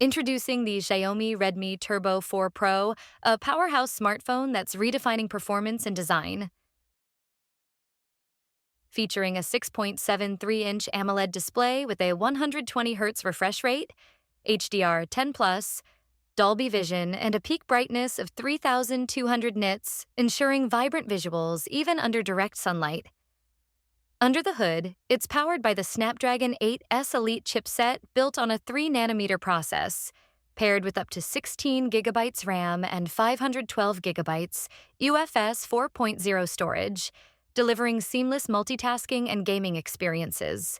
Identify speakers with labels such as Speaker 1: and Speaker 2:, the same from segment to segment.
Speaker 1: Introducing the Xiaomi Redmi Turbo 4 Pro, a powerhouse smartphone that's redefining performance and design. Featuring a 6.73-inch AMOLED display with a 120Hz refresh rate, HDR10+, Dolby Vision, and a peak brightness of 3,200 nits, ensuring vibrant visuals even under direct sunlight. Under the hood, it's powered by the Snapdragon 8S Elite chipset built on a 3nm process, paired with up to 16GB RAM and 512GB UFS 4.0 storage, delivering seamless multitasking and gaming experiences.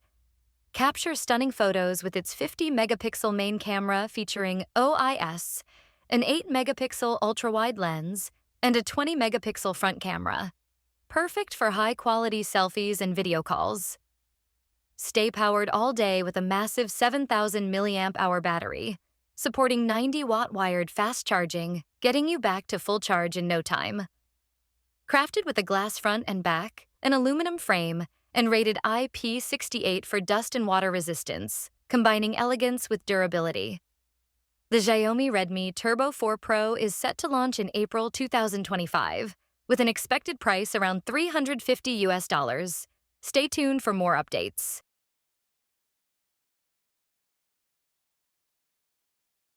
Speaker 1: Capture stunning photos with its 50-megapixel main camera featuring OIS, an 8-megapixel ultra-wide lens, and a 20-megapixel front camera. Perfect for high-quality selfies and video calls. Stay powered all day with a massive 7,000 mAh battery, supporting 90-watt wired fast charging, getting you back to full charge in no time. Crafted with a glass front and back, an aluminum frame, and rated IP68 for dust and water resistance, combining elegance with durability. The Xiaomi Redmi Turbo 4 Pro is set to launch in April 2025, with an expected price around $350. Stay tuned for more updates.